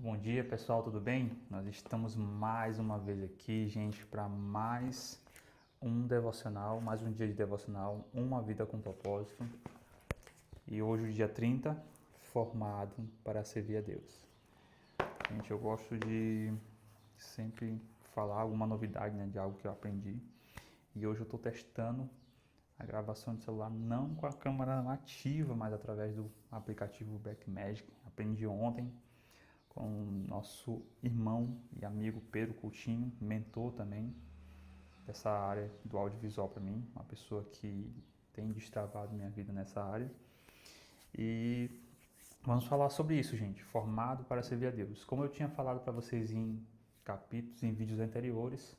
Bom dia, pessoal, tudo bem? Nós estamos mais uma vez aqui, gente, para mais um devocional, mais um dia de devocional, uma vida com propósito. E hoje, o dia 30, formado para servir a Deus. Gente, eu gosto de sempre falar alguma novidade, né, de algo que eu aprendi. E hoje eu estou testando a gravação de celular não com a câmera nativa, mas através do aplicativo Blackmagic. Aprendi ontem com o nosso irmão e amigo Pedro Coutinho, mentor também dessa área do audiovisual para mim, uma pessoa que tem destravado minha vida nessa área. E vamos falar sobre isso, gente, formado para servir a Deus. Como eu tinha falado para vocês em capítulos, em vídeos anteriores,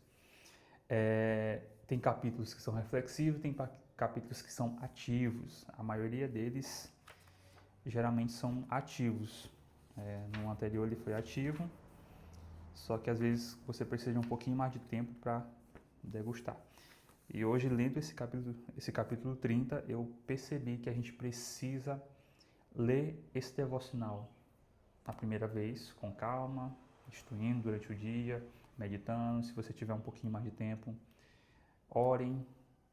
tem capítulos que são reflexivos, tem capítulos que são ativos. A maioria deles geralmente são ativos. No anterior ele foi ativo, só que às vezes você precisa de um pouquinho mais de tempo para degustar. E hoje, lendo esse capítulo 30, eu percebi que a gente precisa ler esse devocional a primeira vez, com calma, instruindo durante o dia, meditando. Se você tiver um pouquinho mais de tempo, orem,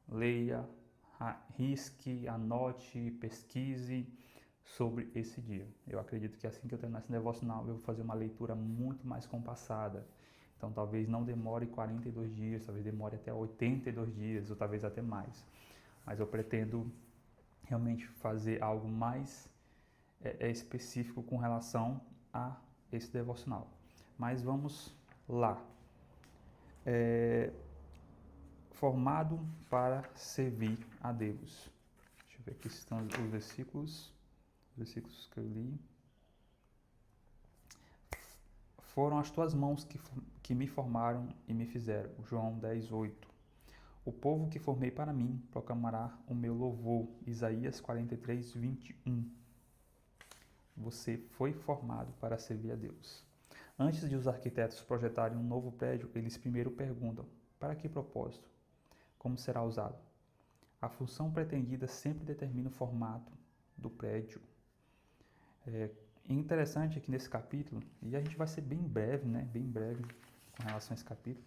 leia, risque, anote, pesquise sobre esse dia. Eu acredito que assim que eu terminar esse devocional, eu vou fazer uma leitura muito mais compassada. Então talvez não demore 42 dias, talvez demore até 82 dias, ou talvez até mais. Mas eu pretendo realmente fazer algo mais específico com relação a esse devocional. Mas vamos lá. Formado para servir a Deus. Deixa eu ver aqui se estão os versículos que eu li. Foram as tuas mãos que me formaram e me fizeram. João 10:8. O povo que formei para mim proclamará o meu louvor. Isaías 43:21. Você foi formado para servir a Deus. Antes de os arquitetos projetarem um novo prédio, eles primeiro perguntam: para que propósito? Como será usado? A função pretendida sempre determina o formato do prédio. Interessante aqui nesse capítulo, e a gente vai ser bem breve, né? Bem breve com relação a esse capítulo,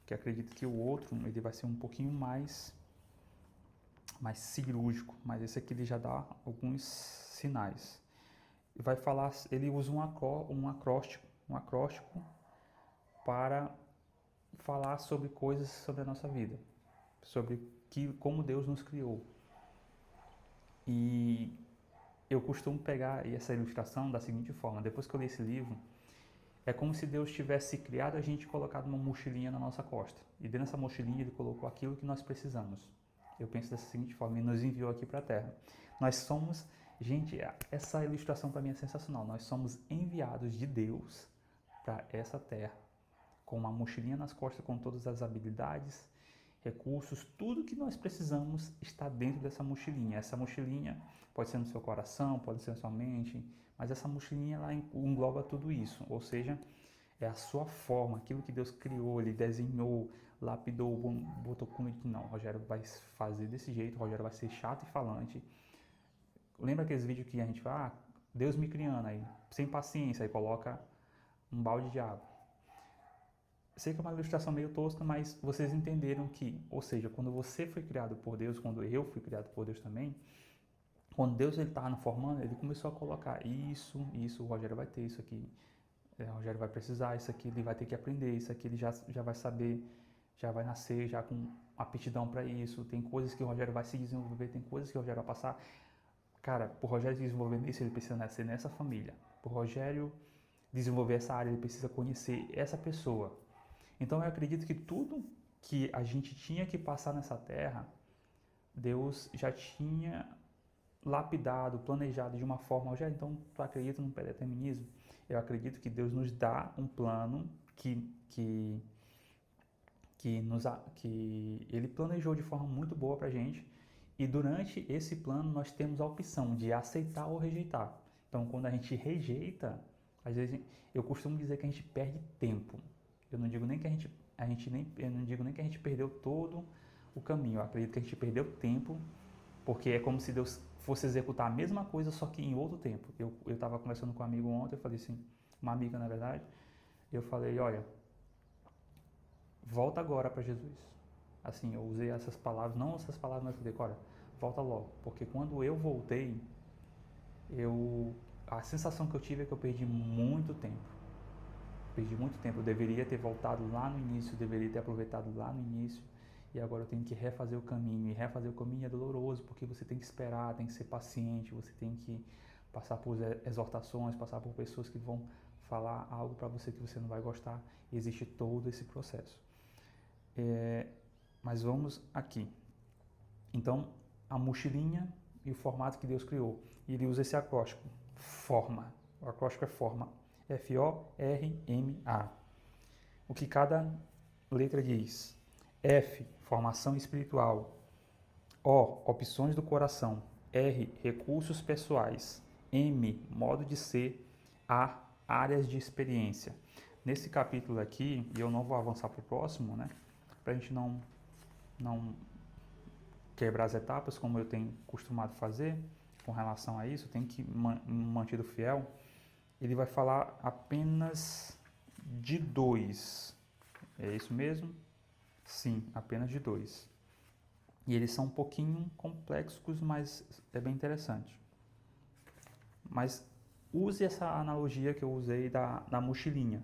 que acredito que o outro ele vai ser um pouquinho mais cirúrgico, mas esse aqui ele já dá alguns sinais. Vai falar, ele usa um acróstico para falar sobre coisas sobre a nossa vida, sobre como Deus nos criou. E eu costumo pegar essa ilustração da seguinte forma: depois que eu li esse livro, é como se Deus tivesse criado a gente e colocado uma mochilinha na nossa costa. E dentro dessa mochilinha ele colocou aquilo que nós precisamos. Eu penso dessa seguinte forma: ele nos enviou aqui para a Terra. Nós somos, gente, essa ilustração para mim é sensacional. Nós somos enviados de Deus para essa Terra, com uma mochilinha nas costas, com todas as habilidades, recursos, tudo que nós precisamos está dentro dessa mochilinha. Essa mochilinha pode ser no seu coração, pode ser na sua mente, mas essa mochilinha ela engloba tudo isso, ou seja, é a sua forma, aquilo que Deus criou, Ele desenhou, lapidou, botou como que não, o Rogério vai fazer desse jeito, o Rogério vai ser chato e falante. Lembra aqueles vídeos que a gente fala, Deus me criando, aí sem paciência, aí coloca um balde de água. Sei que é uma ilustração meio tosca, mas vocês entenderam que, ou seja, quando você foi criado por Deus, quando eu fui criado por Deus também, quando Deus ele estava formando, ele começou a colocar isso, o Rogério vai ter isso aqui, o Rogério vai precisar, isso aqui ele vai ter que aprender, isso aqui ele já vai saber, já vai nascer já com aptidão para isso, tem coisas que o Rogério vai se desenvolver, tem coisas que o Rogério vai passar. Cara, por Rogério desenvolver isso, ele precisa nascer nessa família. Por Rogério desenvolver essa área, ele precisa conhecer essa pessoa. Então eu acredito que tudo que a gente tinha que passar nessa terra, Deus já tinha lapidado, planejado de uma forma. Já então tu acredita no pré-determinismo? Eu acredito que Deus nos dá um plano que Ele planejou de forma muito boa pra gente. E durante esse plano nós temos a opção de aceitar ou rejeitar. Então quando a gente rejeita, às vezes eu costumo dizer que a gente perde tempo. Eu não digo nem que eu não digo nem que a gente perdeu todo o caminho. Eu acredito que a gente perdeu tempo, porque é como se Deus fosse executar a mesma coisa, só que em outro tempo. Eu estava conversando com um amigo ontem, eu falei assim, uma amiga na verdade, eu falei, olha, volta agora para Jesus. Assim, eu usei essas palavras, não essas palavras, mas eu falei, olha, volta logo, porque quando eu voltei, a sensação que eu tive é que eu perdi muito tempo. Perdi muito tempo, eu deveria ter voltado lá no início, deveria ter aproveitado lá no início, e agora eu tenho que refazer o caminho, e refazer o caminho é doloroso, porque você tem que esperar, tem que ser paciente, você tem que passar por exortações, passar por pessoas que vão falar algo para você que você não vai gostar, e existe todo esse processo. Mas vamos aqui. Então, a mochilinha e o formato que Deus criou, e ele usa esse acróstico, forma, o acróstico é forma, F-O-R-M-A. O que cada letra diz? F, formação espiritual. O, opções do coração. R, recursos pessoais. M, modo de ser. A, áreas de experiência. Nesse capítulo aqui, e eu não vou avançar para o próximo, né? Para a gente não quebrar as etapas, como eu tenho costumado fazer com relação a isso, eu tenho que manter fiel. Ele vai falar apenas de 2. É isso mesmo? Sim, apenas de 2. E eles são um pouquinho complexos, mas é bem interessante. Mas use essa analogia que eu usei da mochilinha.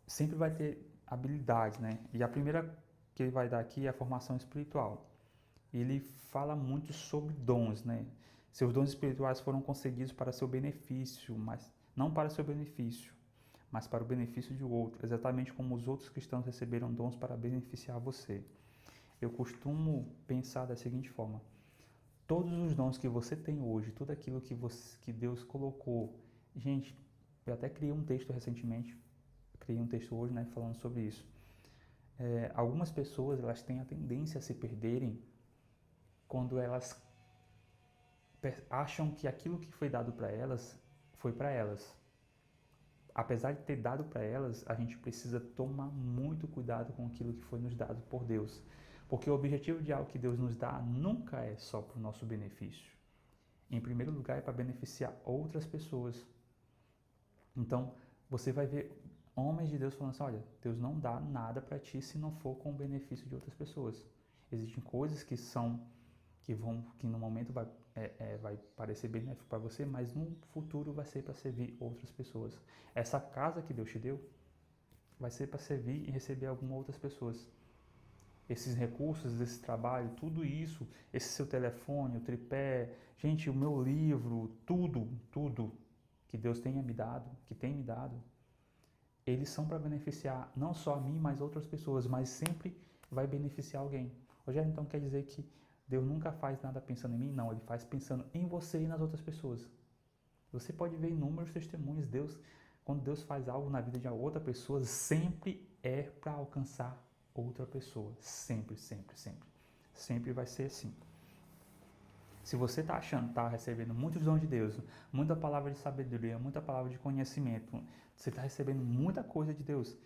Sempre vai ter habilidades, né? E a primeira que ele vai dar aqui é a formação espiritual. Ele fala muito sobre dons, né? Seus dons espirituais foram conseguidos para seu benefício, mas não para seu benefício, mas para o benefício de outro, exatamente como os outros cristãos receberam dons para beneficiar você. Eu costumo pensar da seguinte forma: todos os dons que você tem hoje, tudo aquilo que Deus colocou, gente, eu até criei um texto recentemente, criei um texto hoje, né, falando sobre isso. Algumas pessoas, elas têm a tendência a se perderem quando elas acham que aquilo que foi dado para elas, foi para elas. Apesar de ter dado para elas, a gente precisa tomar muito cuidado com aquilo que foi nos dado por Deus. Porque o objetivo de algo que Deus nos dá nunca é só para o nosso benefício. Em primeiro lugar, é para beneficiar outras pessoas. Então, você vai ver homens de Deus falando assim, olha, Deus não dá nada para ti se não for com o benefício de outras pessoas. Existem coisas que no momento vai parecer benéfico para você, mas no futuro vai ser para servir outras pessoas. Essa casa que Deus te deu vai ser para servir e receber algumas outras pessoas. Esses recursos, esse trabalho, tudo isso, esse seu telefone, o tripé, gente, o meu livro, tudo que Deus tenha me dado, que tem me dado, eles são para beneficiar não só a mim, mas outras pessoas, mas sempre vai beneficiar alguém. Rogério, então quer dizer que Deus nunca faz nada pensando em mim? Não, Ele faz pensando em você e nas outras pessoas. Você pode ver inúmeros testemunhos. Quando Deus faz algo na vida de outra pessoa, sempre é para alcançar outra pessoa. Sempre, sempre, sempre. Sempre vai ser assim. Se você está achando, está recebendo muitos dons de Deus, muita palavra de sabedoria, muita palavra de conhecimento, você está recebendo muita coisa de Deus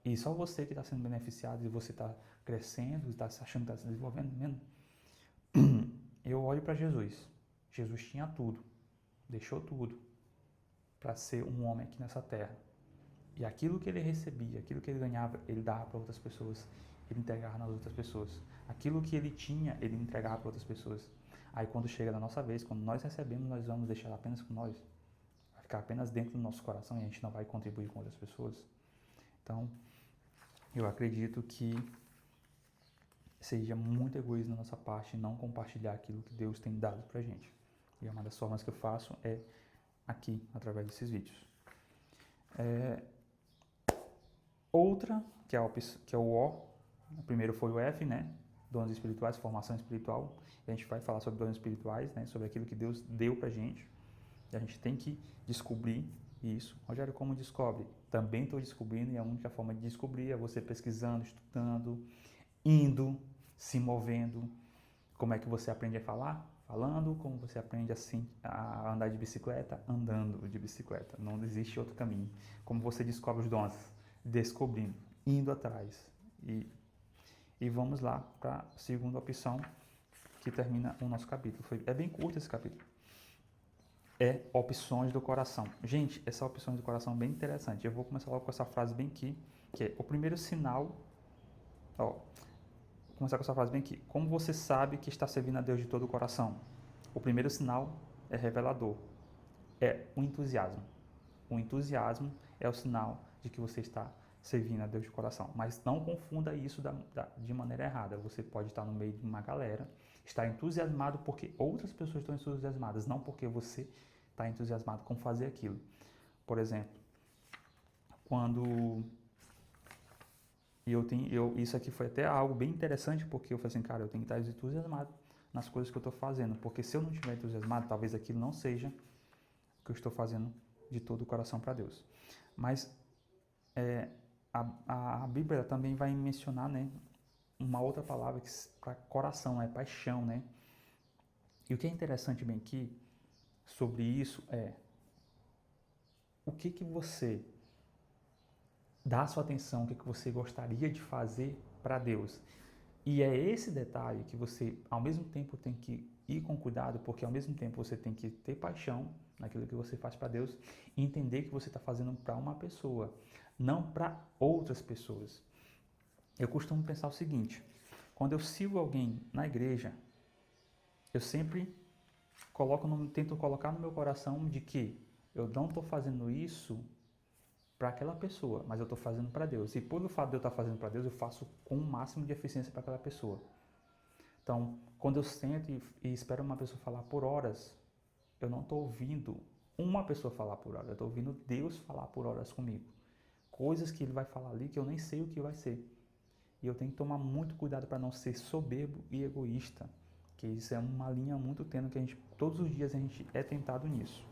e só você que está sendo beneficiado e você está crescendo, está achando que está se desenvolvendo mesmo, eu olho para Jesus. Jesus tinha tudo, deixou tudo para ser um homem aqui nessa terra. E aquilo que ele recebia, aquilo que ele ganhava, ele dava para outras pessoas, ele entregava nas outras pessoas. Aquilo que ele tinha, ele entregava para outras pessoas. Aí quando chega na nossa vez, quando nós recebemos, nós vamos deixar apenas com nós. Vai ficar apenas dentro do nosso coração e a gente não vai contribuir com outras pessoas. Então, eu acredito que seja muito egoísmo da nossa parte não compartilhar aquilo que Deus tem dado pra gente. E uma das formas que eu faço é aqui, através desses vídeos. Outra, que é o O, o primeiro foi o F, né? Dons espirituais, formação espiritual. A gente vai falar sobre dons espirituais, né? Sobre aquilo que Deus deu pra gente. E a gente tem que descobrir isso. Rogério, como descobre? Também estou descobrindo, e a única forma de descobrir é você pesquisando, estudando, indo, se movendo. Como é que você aprende a falar? Falando. Como você aprende assim a andar de bicicleta? Andando de bicicleta. Não existe outro caminho. Como você descobre os dons? Descobrindo, indo atrás. E vamos lá para a segunda opção que termina o nosso capítulo. É bem curto esse capítulo. é opções do coração. Gente, essa opções do coração é bem interessante. Eu vou começar logo com essa frase bem aqui, que é o primeiro sinal. Ó, vou começar com essa frase bem aqui. Como você sabe que está servindo a Deus de todo o coração? O primeiro sinal é revelador. É o entusiasmo. O entusiasmo é o sinal de que você está servindo a Deus de coração. Mas não confunda isso de maneira errada. Você pode estar no meio de uma galera, estar entusiasmado porque outras pessoas estão entusiasmadas, não porque você está entusiasmado com fazer aquilo. Por exemplo, quando isso aqui foi até algo bem interessante, porque eu falei assim, cara, eu tenho que estar entusiasmado nas coisas que eu estou fazendo, porque se eu não estiver entusiasmado, talvez aquilo não seja o que eu estou fazendo de todo o coração para Deus. Mas a Bíblia também vai mencionar, né, uma outra palavra para coração, é paixão, né? E o que é interessante bem aqui sobre isso é o que você dá a sua atenção, o que você gostaria de fazer para Deus. E é esse detalhe que você, ao mesmo tempo, tem que ir com cuidado, porque ao mesmo tempo você tem que ter paixão naquilo que você faz para Deus e entender que você está fazendo para uma pessoa, não para outras pessoas. Eu costumo pensar o seguinte, quando eu sigo alguém na igreja, eu sempre tento colocar no meu coração de que eu não estou fazendo isso para aquela pessoa, mas eu estou fazendo para Deus. E por o fato de eu estar fazendo para Deus, eu faço com o máximo de eficiência para aquela pessoa. Então, quando eu sento e espero uma pessoa falar por horas, eu não estou ouvindo uma pessoa falar por horas, eu estou ouvindo Deus falar por horas comigo. Coisas que Ele vai falar ali que eu nem sei o que vai ser. E eu tenho que tomar muito cuidado para não ser soberbo e egoísta, que isso é uma linha muito tênue que todos os dias a gente é tentado nisso.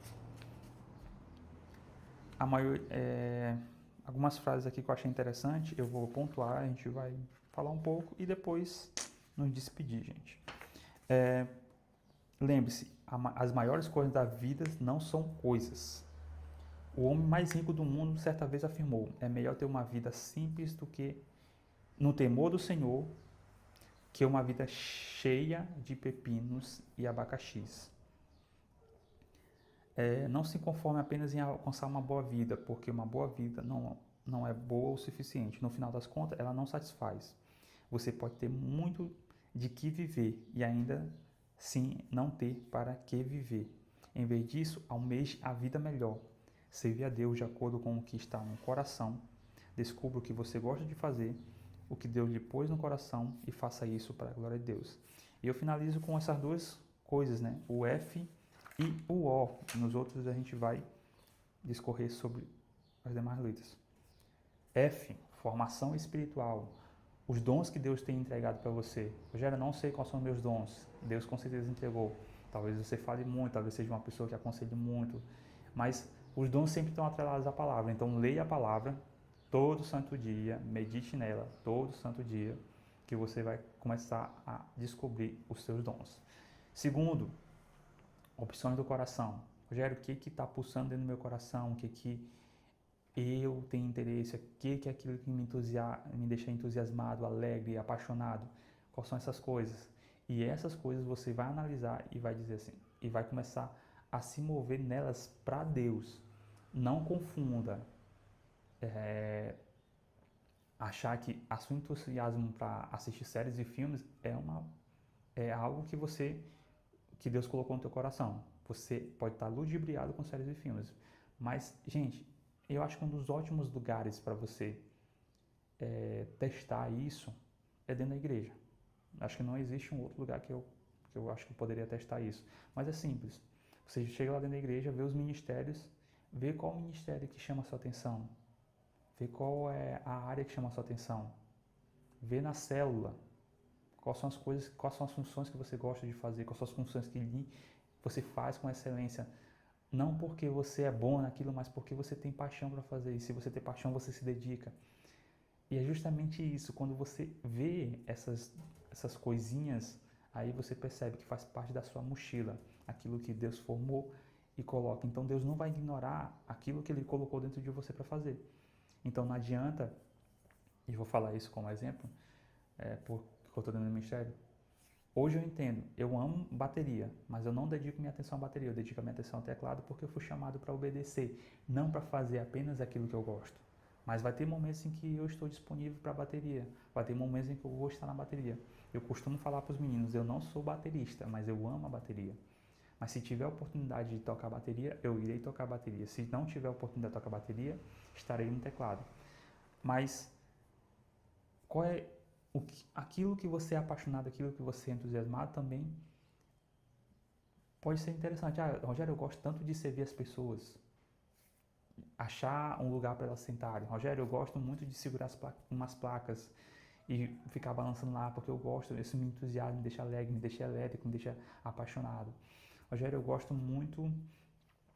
Algumas frases aqui que eu achei interessante, eu vou pontuar, a gente vai falar um pouco e depois nos despedir, gente. Lembre-se, as maiores coisas da vida não são coisas. O homem mais rico do mundo certa vez afirmou, é melhor ter uma vida simples do que no temor do Senhor que uma vida cheia de pepinos e abacaxis. Não se conforme apenas em alcançar uma boa vida, porque uma boa vida não é boa o suficiente. No final das contas, ela não satisfaz. Você pode ter muito de que viver e ainda sim não ter para que viver. Em vez disso, almeje a vida melhor. Servir a Deus de acordo com o que está no coração. Descubra o que você gosta de fazer, o que Deus lhe pôs no coração e faça isso para a glória de Deus. E eu finalizo com essas duas coisas, né? O F e o O. Nos outros a gente vai discorrer sobre as demais letras. F, formação espiritual. Os dons que Deus tem entregado para você. Rogério, não sei quais são meus dons. Deus com certeza entregou. Talvez você fale muito, talvez seja uma pessoa que aconselhe muito. Mas os dons sempre estão atrelados à palavra. Então leia a palavra todo santo dia, medite nela todo santo dia, que você vai começar a descobrir os seus dons. Segundo, opções do coração. Rogério, o que está pulsando dentro do meu coração? O que eu tenho interesse? O que é aquilo que me deixa entusiasmado, alegre, apaixonado? Quais são essas coisas? E essas coisas você vai analisar e vai dizer assim, e vai começar a se mover nelas para Deus. Não confunda achar que a seu entusiasmo para assistir séries e filmes é algo que Deus colocou no teu coração. Você pode estar ludibriado com séries e filmes, mas, gente, eu acho que um dos ótimos lugares para você testar isso é dentro da igreja. Acho que não existe um outro lugar que eu acho que eu poderia testar isso. Mas é simples. Você chega lá dentro da igreja, vê os ministérios, vê qual ministério que chama a sua atenção, vê qual é a área que chama a sua atenção, vê na célula quais são as coisas, quais são as funções que você gosta de fazer, quais são as funções que você faz com excelência. Não porque você é bom naquilo, mas porque você tem paixão para fazer. E se você tem paixão, você se dedica. E é justamente isso, quando você vê essas coisinhas, aí você percebe que faz parte da sua mochila, aquilo que Deus formou e coloca. Então Deus não vai ignorar aquilo que Ele colocou dentro de você para fazer. Então não adianta, e vou falar isso como exemplo, porque eu estou dentro do ministério, Hoje eu entendo, eu amo bateria, mas eu não dedico minha atenção à bateria, eu dedico a minha atenção ao teclado porque eu fui chamado para obedecer, não para fazer apenas aquilo que eu gosto. Mas vai ter momentos em que eu estou disponível para a bateria, vai ter momentos em que eu vou estar na bateria. Eu costumo falar para os meninos, eu não sou baterista, mas eu amo a bateria. Mas se tiver a oportunidade de tocar bateria, eu irei tocar bateria. Se não tiver a oportunidade de tocar bateria, estarei no teclado. Mas qual é aquilo que você é apaixonado, aquilo que você é entusiasmado também pode ser interessante. Ah, Rogério, eu gosto tanto de servir as pessoas, achar um lugar para elas sentarem. Rogério, eu gosto muito de segurar umas placas e ficar balançando lá porque eu gosto, isso me entusiasma, me deixa alegre, me deixa elétrico, me deixa apaixonado. Rogério, eu gosto muito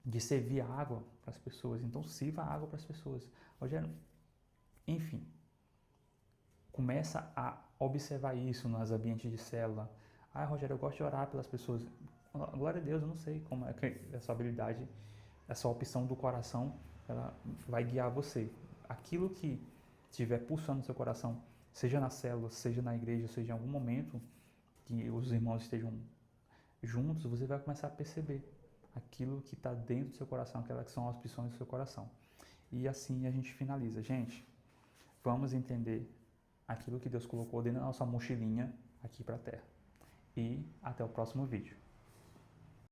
de servir água para as pessoas, então sirva água para as pessoas. Rogério, enfim, começa a observar isso nos ambientes de célula. Ah, Rogério, eu gosto de orar pelas pessoas. Glória a Deus, eu não sei como é que essa habilidade, essa opção do coração, ela vai guiar você. Aquilo que estiver pulsando no seu coração, seja na célula, seja na igreja, seja em algum momento que os irmãos estejam juntos, você vai começar a perceber aquilo que está dentro do seu coração, aquelas que são as opções do seu coração. E assim a gente finaliza. Gente, vamos entender aquilo que Deus colocou dentro da nossa mochilinha aqui para a Terra. E até o próximo vídeo.